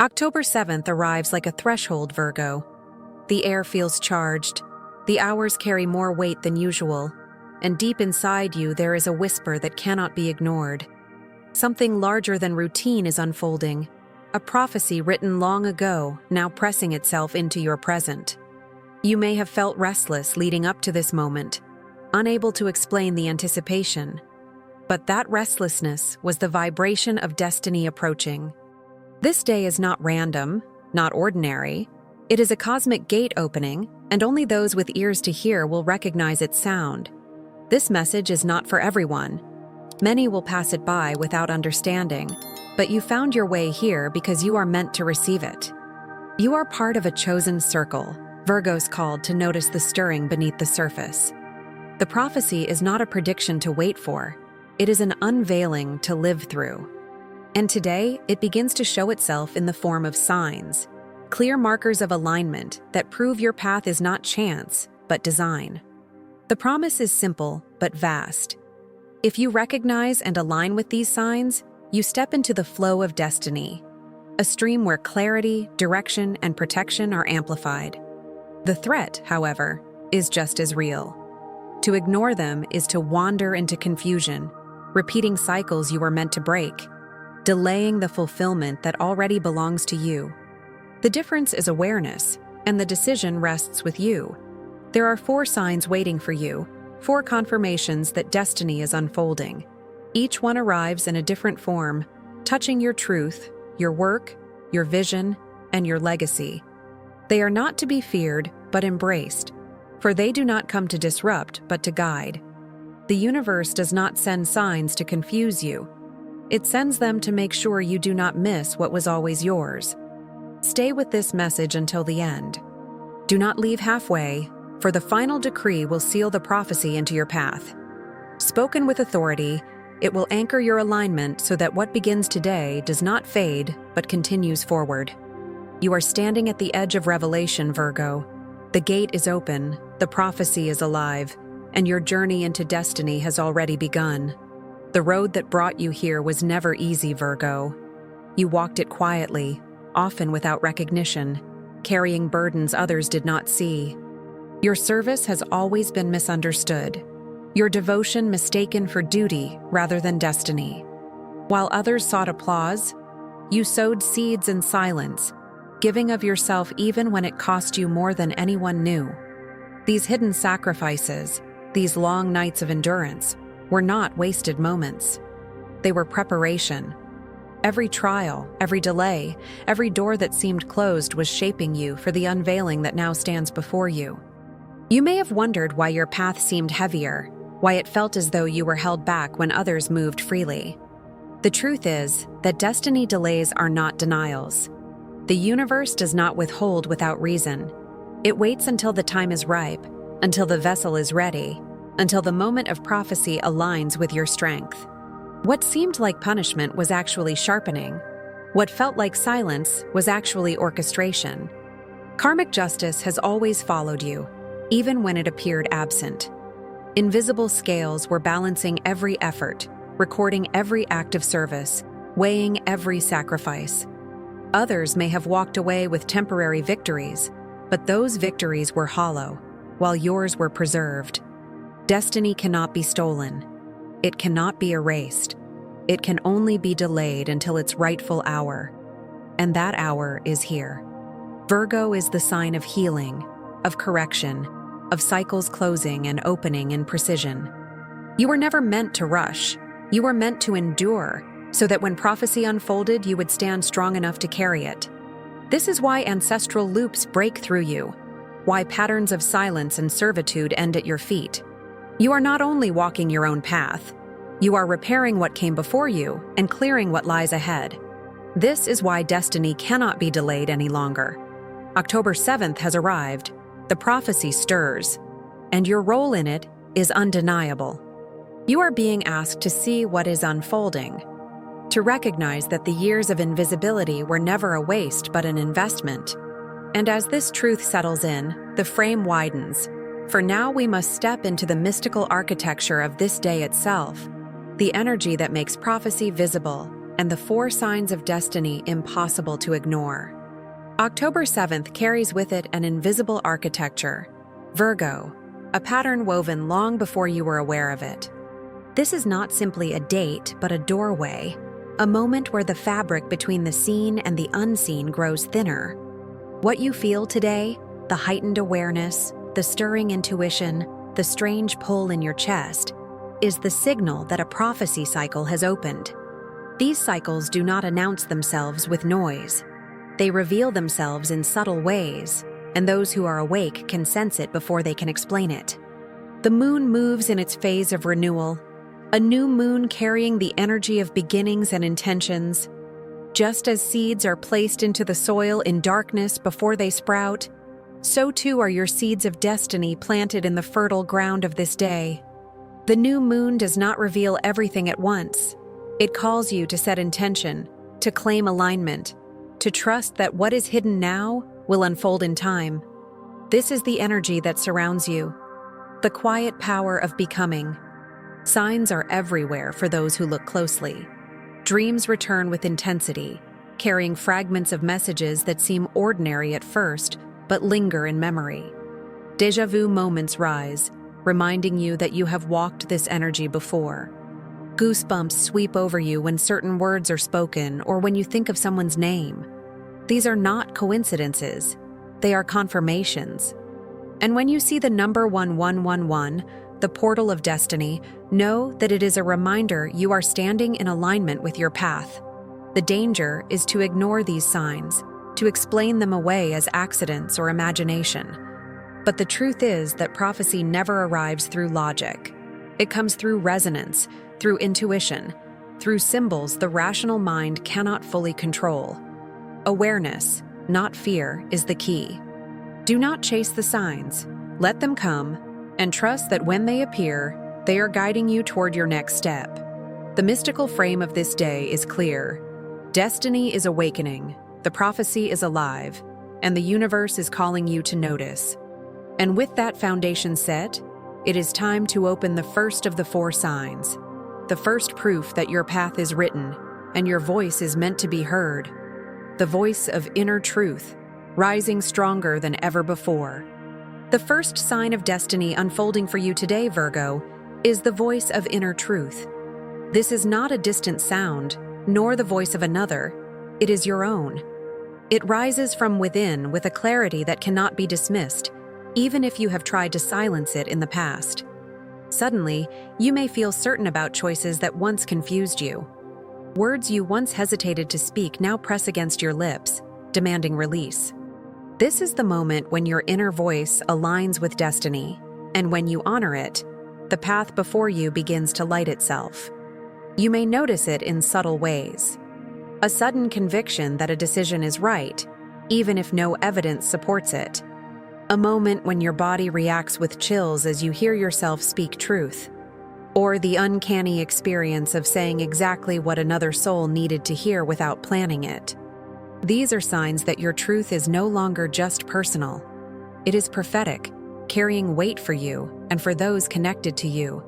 October 7th arrives like a threshold, Virgo. The air feels charged, the hours carry more weight than usual, and deep inside you there is a whisper that cannot be ignored. Something larger than routine is unfolding, a prophecy written long ago, now pressing itself into your present. You may have felt restless leading up to this moment, unable to explain the anticipation. But that restlessness was the vibration of destiny approaching. This day is not random, not ordinary. It is a cosmic gate opening, and only those with ears to hear will recognize its sound. This message is not for everyone. Many will pass it by without understanding, but you found your way here because you are meant to receive it. You are part of a chosen circle, Virgos called to notice the stirring beneath the surface. The prophecy is not a prediction to wait for. It is an unveiling to live through. And today, it begins to show itself in the form of signs, clear markers of alignment that prove your path is not chance, but design. The promise is simple, but vast. If you recognize and align with these signs, you step into the flow of destiny, a stream where clarity, direction, and protection are amplified. The threat, however, is just as real. To ignore them is to wander into confusion, repeating cycles you were meant to break, delaying the fulfillment that already belongs to you. The difference is awareness, and the decision rests with you. There are 4 signs waiting for you, 4 confirmations that destiny is unfolding. Each one arrives in a different form, touching your truth, your work, your vision, and your legacy. They are not to be feared, but embraced, for they do not come to disrupt, but to guide. The universe does not send signs to confuse you. It sends them to make sure you do not miss what was always yours. Stay with this message until the end. Do not leave halfway, for the final decree will seal the prophecy into your path. Spoken with authority, it will anchor your alignment so that what begins today does not fade, but continues forward. You are standing at the edge of revelation, Virgo. The gate is open, the prophecy is alive, and your journey into destiny has already begun. The road that brought you here was never easy, Virgo. You walked it quietly, often without recognition, carrying burdens others did not see. Your service has always been misunderstood, your devotion mistaken for duty rather than destiny. While others sought applause, you sowed seeds in silence, giving of yourself even when it cost you more than anyone knew. These hidden sacrifices, these long nights of endurance, were not wasted moments. They were preparation. Every trial, every delay, every door that seemed closed was shaping you for the unveiling that now stands before you. You may have wondered why your path seemed heavier, why it felt as though you were held back when others moved freely. The truth is that destiny delays are not denials. The universe does not withhold without reason. It waits until the time is ripe, until the vessel is ready, until the moment of prophecy aligns with your strength. What seemed like punishment was actually sharpening. What felt like silence was actually orchestration. Karmic justice has always followed you, even when it appeared absent. Invisible scales were balancing every effort, recording every act of service, weighing every sacrifice. Others may have walked away with temporary victories, but those victories were hollow, while yours were preserved. Destiny cannot be stolen. It cannot be erased. It can only be delayed until its rightful hour. And that hour is here. Virgo is the sign of healing, of correction, of cycles closing and opening in precision. You were never meant to rush. You were meant to endure, so that when prophecy unfolded, you would stand strong enough to carry it. This is why ancestral loops break through you, why patterns of silence and servitude end at your feet. You are not only walking your own path, you are repairing what came before you and clearing what lies ahead. This is why destiny cannot be delayed any longer. October 7th has arrived, the prophecy stirs, and your role in it is undeniable. You are being asked to see what is unfolding, to recognize that the years of invisibility were never a waste but an investment. And as this truth settles in, the frame widens. For now we must step into the mystical architecture of this day itself, the energy that makes prophecy visible, and the 4 signs of destiny impossible to ignore. October 7th carries with it an invisible architecture, Virgo, a pattern woven long before you were aware of it. This is not simply a date, but a doorway, a moment where the fabric between the seen and the unseen grows thinner. What you feel today, the heightened awareness, the stirring intuition, the strange pull in your chest, is the signal that a prophecy cycle has opened. These cycles do not announce themselves with noise. They reveal themselves in subtle ways, and those who are awake can sense it before they can explain it. The moon moves in its phase of renewal, a new moon carrying the energy of beginnings and intentions. Just as seeds are placed into the soil in darkness before they sprout, so too are your seeds of destiny planted in the fertile ground of this day. The new moon does not reveal everything at once. It calls you to set intention, to claim alignment, to trust that what is hidden now will unfold in time. This is the energy that surrounds you, the quiet power of becoming. Signs are everywhere for those who look closely. Dreams return with intensity, carrying fragments of messages that seem ordinary at first, but linger in memory. Déjà vu moments rise, reminding you that you have walked this energy before. Goosebumps sweep over you when certain words are spoken or when you think of someone's name. These are not coincidences, they are confirmations. And when you see the number 1111, the portal of destiny, know that it is a reminder you are standing in alignment with your path. The danger is to ignore these signs, to explain them away as accidents or imagination. But the truth is that prophecy never arrives through logic. It comes through resonance, through intuition, through symbols the rational mind cannot fully control. Awareness, not fear, is the key. Do not chase the signs. Let them come, and trust that when they appear, they are guiding you toward your next step. The mystical frame of this day is clear. Destiny is awakening, the prophecy is alive, and the universe is calling you to notice. And with that foundation set, it is time to open the first of the 4 signs, the first proof that your path is written and your voice is meant to be heard, the voice of inner truth, rising stronger than ever before. The first sign of destiny unfolding for you today, Virgo, is the voice of inner truth. This is not a distant sound, nor the voice of another. It is your own. It rises from within with a clarity that cannot be dismissed, even if you have tried to silence it in the past. Suddenly, you may feel certain about choices that once confused you. Words you once hesitated to speak now press against your lips, demanding release. This is the moment when your inner voice aligns with destiny, and when you honor it, the path before you begins to light itself. You may notice it in subtle ways. A sudden conviction that a decision is right, even if no evidence supports it. A moment when your body reacts with chills as you hear yourself speak truth. Or the uncanny experience of saying exactly what another soul needed to hear without planning it. These are signs that your truth is no longer just personal. It is prophetic, carrying weight for you and for those connected to you.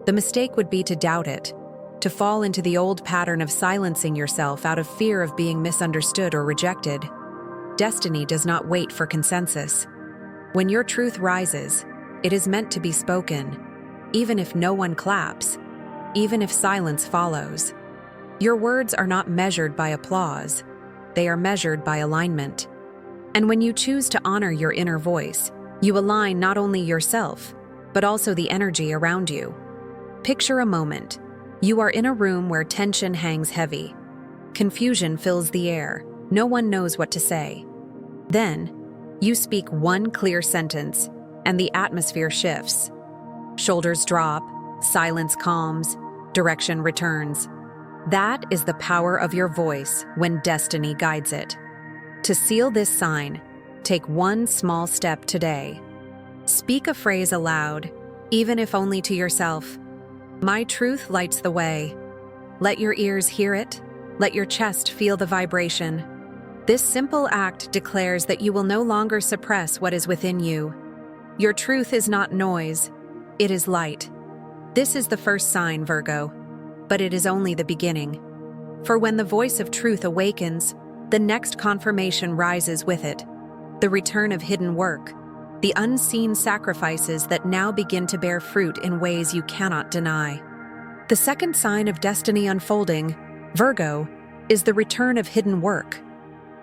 The mistake would be to doubt it, to fall into the old pattern of silencing yourself out of fear of being misunderstood or rejected. Destiny does not wait for consensus. When your truth rises, it is meant to be spoken, even if no one claps, even if silence follows. Your words are not measured by applause. They are measured by alignment. And when you choose to honor your inner voice, you align not only yourself, but also the energy around you. Picture a moment. You are in a room where tension hangs heavy. Confusion fills the air. No one knows what to say. Then, you speak one clear sentence, and the atmosphere shifts. Shoulders drop, silence calms, direction returns. That is the power of your voice when destiny guides it. To seal this sign, take one small step today. Speak a phrase aloud, even if only to yourself. My truth lights the way. Let your ears hear it. Let your chest feel the vibration. This simple act declares that you will no longer suppress what is within you. Your truth is not noise. It is light. This is the first sign, Virgo, but it is only the beginning. For when the voice of truth awakens, the next confirmation rises with it, the return of hidden work, the unseen sacrifices that now begin to bear fruit in ways you cannot deny. The second sign of destiny unfolding, Virgo, is the return of hidden work.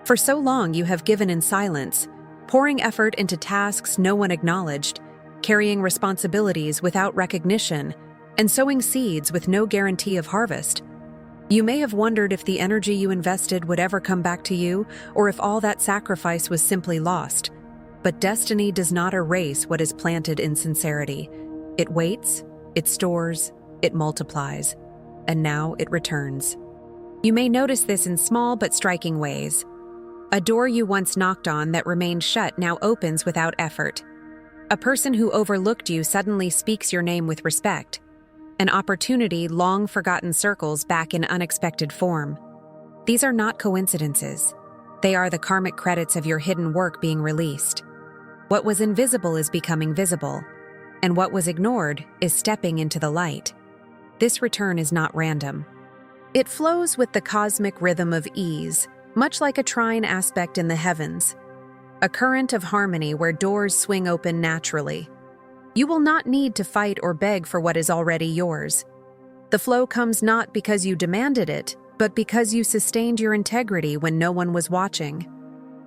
For so long you have given in silence, pouring effort into tasks no one acknowledged, carrying responsibilities without recognition, and sowing seeds with no guarantee of harvest. You may have wondered if the energy you invested would ever come back to you, or if all that sacrifice was simply lost. But destiny does not erase what is planted in sincerity. It waits, it stores, it multiplies, and now it returns. You may notice this in small but striking ways. A door you once knocked on that remained shut now opens without effort. A person who overlooked you suddenly speaks your name with respect. An opportunity long forgotten circles back in unexpected form. These are not coincidences. They are the karmic credits of your hidden work being released. What was invisible is becoming visible, and what was ignored is stepping into the light. This return is not random. It flows with the cosmic rhythm of ease, much like a trine aspect in the heavens, a current of harmony where doors swing open naturally. You will not need to fight or beg for what is already yours. The flow comes not because you demanded it, but because you sustained your integrity when no one was watching.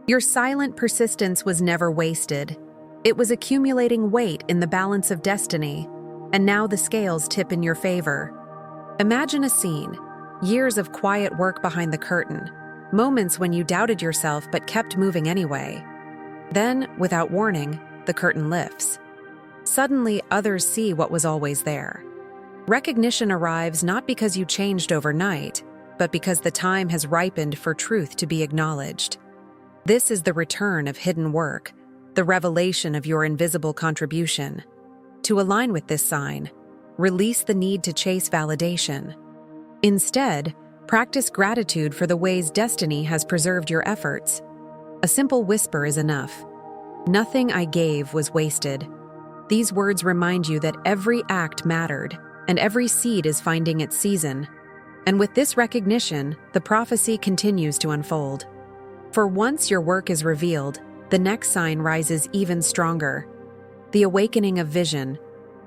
Your silent persistence was never wasted. It was accumulating weight in the balance of destiny, and now the scales tip in your favor. Imagine a scene, years of quiet work behind the curtain, moments when you doubted yourself but kept moving anyway. Then, without warning, the curtain lifts. Suddenly, others see what was always there. Recognition arrives not because you changed overnight, but because the time has ripened for truth to be acknowledged. This is the return of hidden work, the revelation of your invisible contribution. To align with this sign, release the need to chase validation. Instead, practice gratitude for the ways destiny has preserved your efforts. A simple whisper is enough. Nothing I gave was wasted. These words remind you that every act mattered, and every seed is finding its season. And with this recognition, the prophecy continues to unfold. For once your work is revealed, the next sign rises even stronger. The awakening of vision,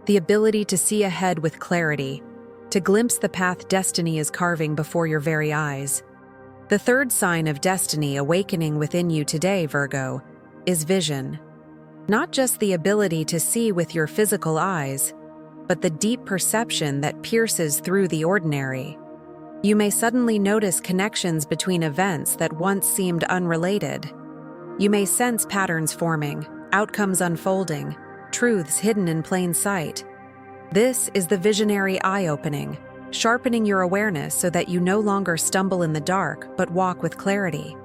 the ability to see ahead with clarity, to glimpse the path destiny is carving before your very eyes. The third sign of destiny awakening within you today, Virgo, is vision. Not just the ability to see with your physical eyes, but the deep perception that pierces through the ordinary. You may suddenly notice connections between events that once seemed unrelated. You may sense patterns forming, outcomes unfolding, truths hidden in plain sight. This is the visionary eye-opening, sharpening your awareness so that you no longer stumble in the dark but walk with clarity.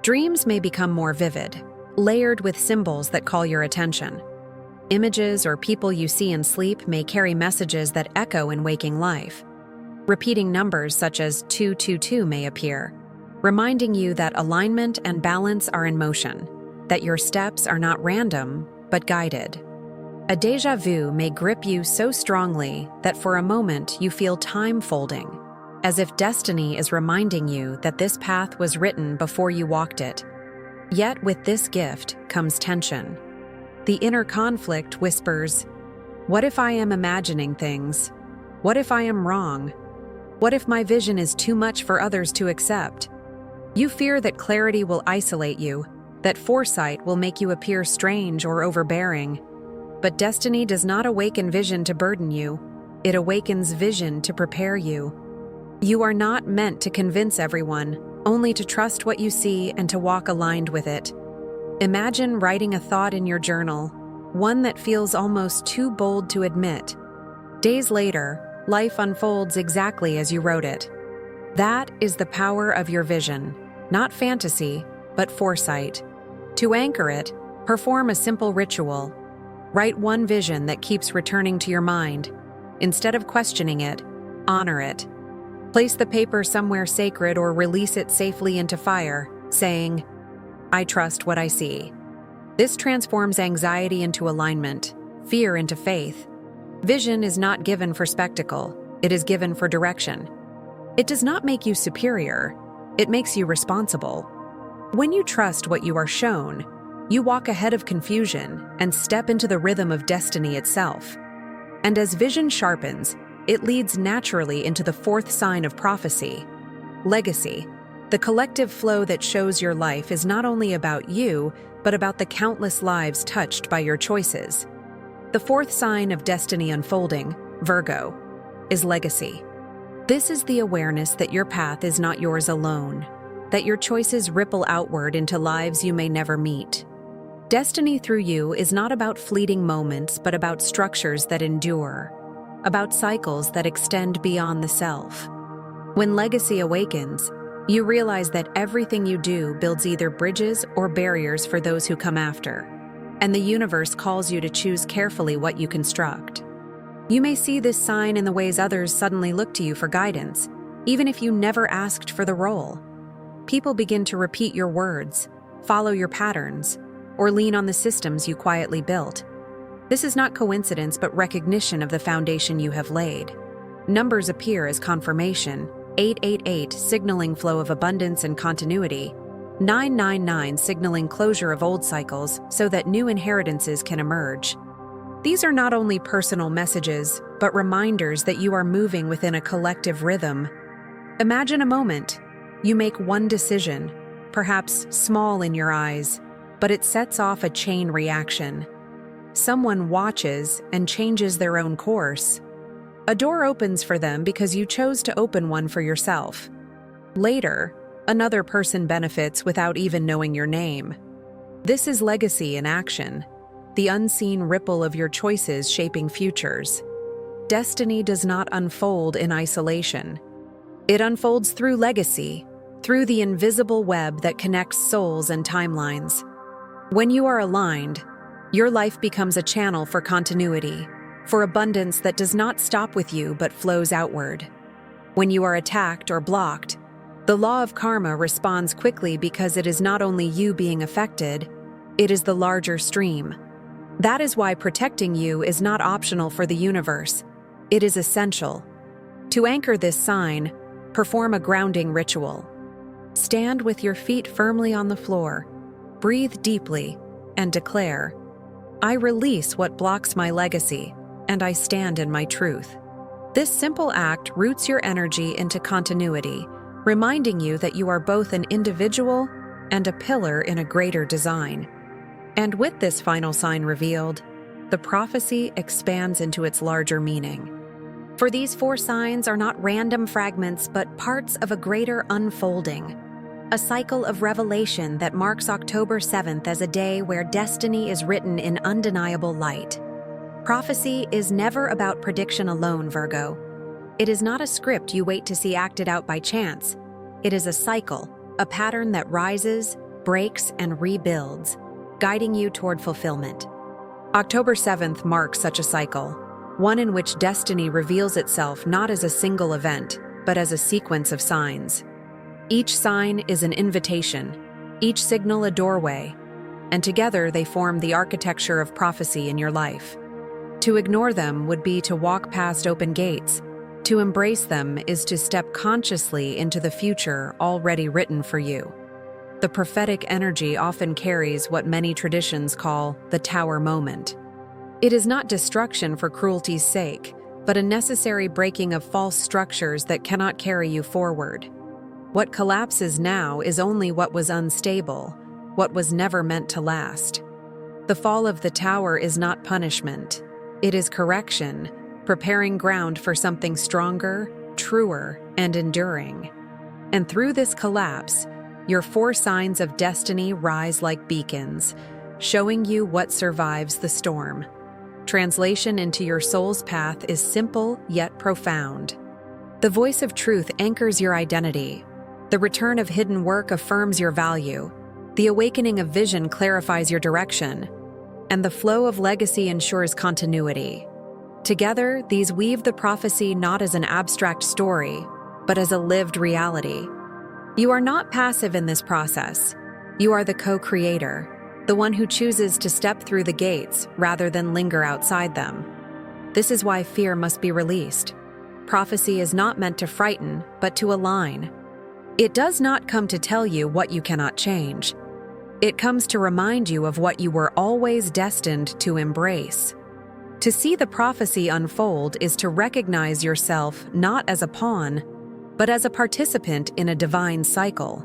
Dreams may become more vivid, layered with symbols that call your attention. Images or people you see in sleep may carry messages that echo in waking life. Repeating numbers such as 222 may appear, reminding you that alignment and balance are in motion, that your steps are not random, but guided. A déjà vu may grip you so strongly that for a moment you feel time folding, as if destiny is reminding you that this path was written before you walked it. Yet with this gift comes tension. The inner conflict whispers, what if I am imagining things? What if I am wrong? What if my vision is too much for others to accept? You fear that clarity will isolate you, that foresight will make you appear strange or overbearing. But destiny does not awaken vision to burden you. It awakens vision to prepare you. You are not meant to convince everyone, only to trust what you see and to walk aligned with it. Imagine writing a thought in your journal, one that feels almost too bold to admit. Days later, life unfolds exactly as you wrote it. That is the power of your vision, not fantasy, but foresight. To anchor it, perform a simple ritual. Write one vision that keeps returning to your mind. Instead of questioning it, honor it. Place the paper somewhere sacred or release it safely into fire, saying, I trust what I see. This transforms anxiety into alignment, fear into faith. Vision is not given for spectacle, it is given for direction. It does not make you superior, it makes you responsible. When you trust what you are shown, you walk ahead of confusion and step into the rhythm of destiny itself. And as vision sharpens, it leads naturally into the fourth sign of prophecy, legacy. The collective flow that shows your life is not only about you, but about the countless lives touched by your choices. The fourth sign of destiny unfolding, Virgo, is legacy. This is the awareness that your path is not yours alone, that your choices ripple outward into lives you may never meet. Destiny through you is not about fleeting moments, but about structures that endure, about cycles that extend beyond the self. When legacy awakens, you realize that everything you do builds either bridges or barriers for those who come after, and the universe calls you to choose carefully what you construct. You may see this sign in the ways others suddenly look to you for guidance, even if you never asked for the role. People begin to repeat your words, follow your patterns, or lean on the systems you quietly built. This is not coincidence, but recognition of the foundation you have laid. Numbers appear as confirmation: 888 signaling flow of abundance and continuity, 999 signaling closure of old cycles so that new inheritances can emerge. These are not only personal messages, but reminders that you are moving within a collective rhythm. Imagine a moment. You make one decision, perhaps small in your eyes, but it sets off a chain reaction. Someone watches and changes their own course. A door opens for them because you chose to open one for yourself. Later, another person benefits without even knowing your name. This is legacy in action, the unseen ripple of your choices shaping futures. Destiny does not unfold in isolation. It unfolds through legacy, through the invisible web that connects souls and timelines. When you are aligned, your life becomes a channel for continuity, for abundance that does not stop with you but flows outward. When you are attacked or blocked, the law of karma responds quickly because it is not only you being affected, it is the larger stream. That is why protecting you is not optional for the universe. It is essential. To anchor this sign, perform a grounding ritual. Stand with your feet firmly on the floor, breathe deeply, and declare, "I release what blocks my legacy, and I stand in my truth." This simple act roots your energy into continuity, reminding you that you are both an individual and a pillar in a greater design. And with this final sign revealed, the prophecy expands into its larger meaning. For these four signs are not random fragments, but parts of a greater unfolding, a cycle of revelation that marks October 7th as a day where destiny is written in undeniable light. Prophecy is never about prediction alone, Virgo. It is not a script you wait to see acted out by chance. It is a cycle, a pattern that rises, breaks, and rebuilds, guiding you toward fulfillment. October 7th marks such a cycle, one in which destiny reveals itself not as a single event, but as a sequence of signs. Each sign is an invitation, each signal a doorway, and together they form the architecture of prophecy in your life. To ignore them would be to walk past open gates. To embrace them is to step consciously into the future already written for you. The prophetic energy often carries what many traditions call the tower moment. It is not destruction for cruelty's sake, but a necessary breaking of false structures that cannot carry you forward. What collapses now is only what was unstable, what was never meant to last. The fall of the tower is not punishment. It is correction, preparing ground for something stronger, truer, and enduring. And through this collapse, your four signs of destiny rise like beacons, showing you what survives the storm. Translation into your soul's path is simple yet profound. The voice of truth anchors your identity. The return of hidden work affirms your value. The awakening of vision clarifies your direction. And the flow of legacy ensures continuity. Together, these weave the prophecy not as an abstract story, but as a lived reality. You are not passive in this process. You are the co-creator, the one who chooses to step through the gates rather than linger outside them. This is why fear must be released. prophecy is not meant to frighten, but to align. It does not come to tell you what you cannot change. It comes to remind you of what you were always destined to embrace. To see the prophecy unfold is to recognize yourself not as a pawn, but as a participant in a divine cycle.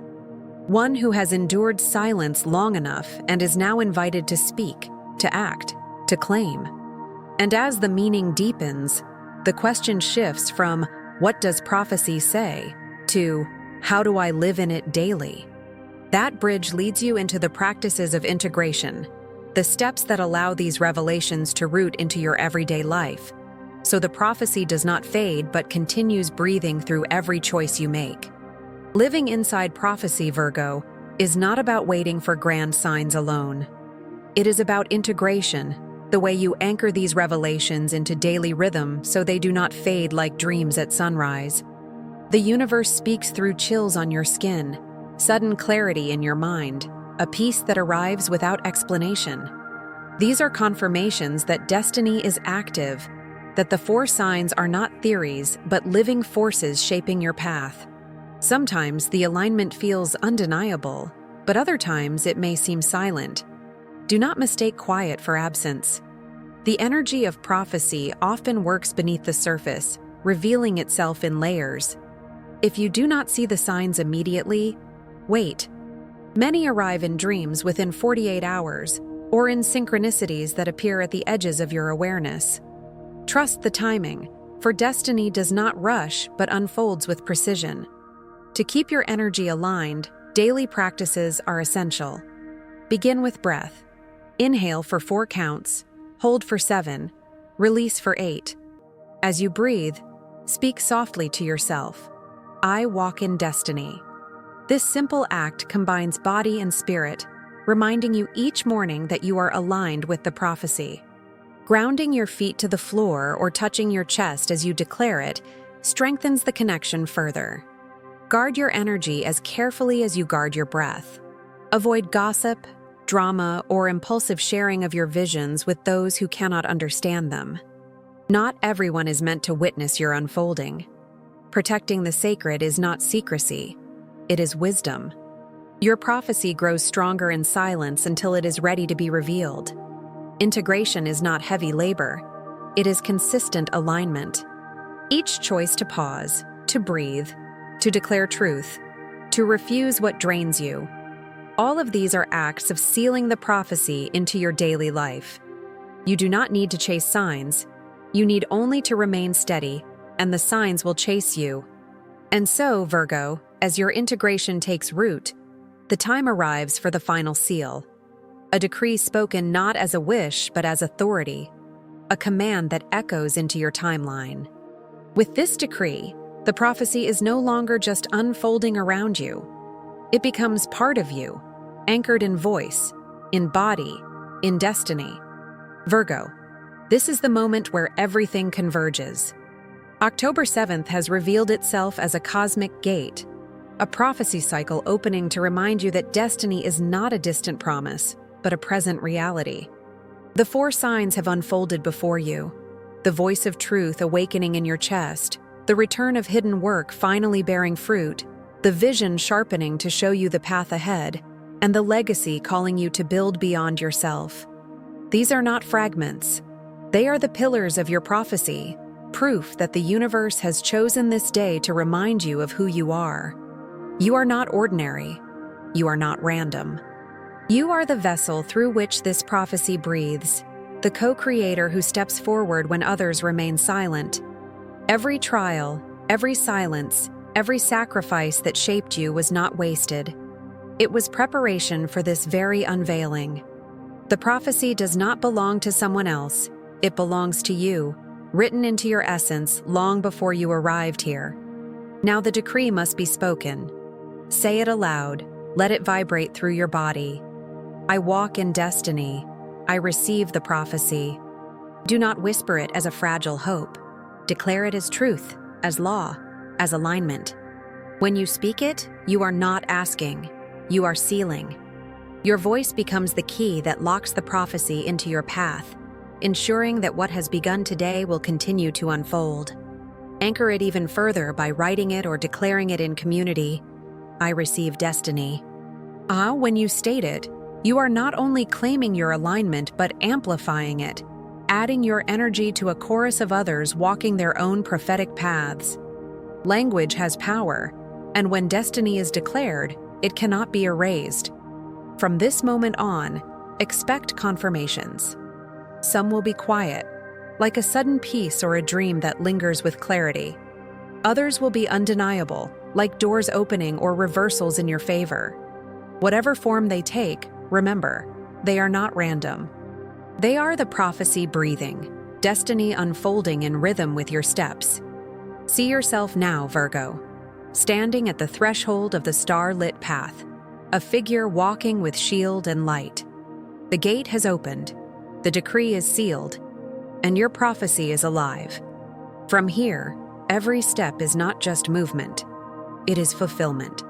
One who has endured silence long enough and is now invited to speak, to act, to claim. And as the meaning deepens, the question shifts from, "What does prophecy say?" to, "How do I live in it daily?" That bridge leads you into the practices of integration, the steps that allow these revelations to root into your everyday life, so the prophecy does not fade but continues breathing through every choice you make. Living inside prophecy, Virgo, is not about waiting for grand signs alone. It is about integration, the way you anchor these revelations into daily rhythm so they do not fade like dreams at sunrise. The universe speaks through chills on your skin, sudden clarity in your mind, a peace that arrives without explanation. These are confirmations that destiny is active, that the four signs are not theories but living forces shaping your path. Sometimes the alignment feels undeniable, but other times it may seem silent. Do not mistake quiet for absence. The energy of prophecy often works beneath the surface, revealing itself in layers. If you do not see the signs immediately, wait. Many arrive in dreams within 48 hours, or in synchronicities that appear at the edges of your awareness. Trust the timing, for destiny does not rush but unfolds with precision. To keep your energy aligned, daily practices are essential. Begin with breath. Inhale for 4 counts, hold for 7, release for 8. As you breathe, speak softly to yourself. I walk in destiny. This simple act combines body and spirit, reminding you each morning that you are aligned with the prophecy. Grounding your feet to the floor or touching your chest as you declare it strengthens the connection further. Guard your energy as carefully as you guard your breath. Avoid gossip, drama, or impulsive sharing of your visions with those who cannot understand them. Not everyone is meant to witness your unfolding. Protecting the sacred is not secrecy. It is wisdom. Your prophecy grows stronger in silence until it is ready to be revealed. Integration is not heavy labor. It is consistent alignment. Each choice to pause, to breathe, to declare truth, to refuse what drains you. All of these are acts of sealing the prophecy into your daily life. You do not need to chase signs. You need only to remain steady, and the signs will chase you. And so, Virgo, as your integration takes root, the time arrives for the final seal. A decree spoken not as a wish but as authority, a command that echoes into your timeline. With this decree, the prophecy is no longer just unfolding around you. It becomes part of you, anchored in voice, in body, in destiny. Virgo, this is the moment where everything converges. October 7th has revealed itself as a cosmic gate, a prophecy cycle opening to remind you that destiny is not a distant promise, but a present reality. The 4 signs have unfolded before you, the voice of truth awakening in your chest, the return of hidden work finally bearing fruit, the vision sharpening to show you the path ahead, and the legacy calling you to build beyond yourself. These are not fragments. They are the pillars of your prophecy, proof that the universe has chosen this day to remind you of who you are. You are not ordinary. You are not random. You are the vessel through which this prophecy breathes, the co-creator who steps forward when others remain silent. Every trial, every silence, every sacrifice that shaped you was not wasted. It was preparation for this very unveiling. The prophecy does not belong to someone else. It belongs to you, written into your essence long before you arrived here. Now the decree must be spoken. Say it aloud. Let it vibrate through your body. I walk in destiny. I receive the prophecy. Do not whisper it as a fragile hope. Declare it as truth, as law, as alignment. When you speak it, you are not asking. You are sealing. Your voice becomes the key that locks the prophecy into your path, ensuring that what has begun today will continue to unfold. Anchor it even further by writing it or declaring it in community. I receive destiny. When you state it, you are not only claiming your alignment but amplifying it, adding your energy to a chorus of others walking their own prophetic paths. Language has power, and when destiny is declared, it cannot be erased. From this moment on, expect confirmations. Some will be quiet, like a sudden peace or a dream that lingers with clarity. Others will be undeniable, like doors opening or reversals in your favor. Whatever form they take, remember, they are not random. They are the prophecy breathing, destiny unfolding in rhythm with your steps. See yourself now, Virgo, standing at the threshold of the star-lit path, a figure walking with shield and light. The gate has opened, the decree is sealed, and your prophecy is alive. From here, every step is not just movement, it is fulfillment.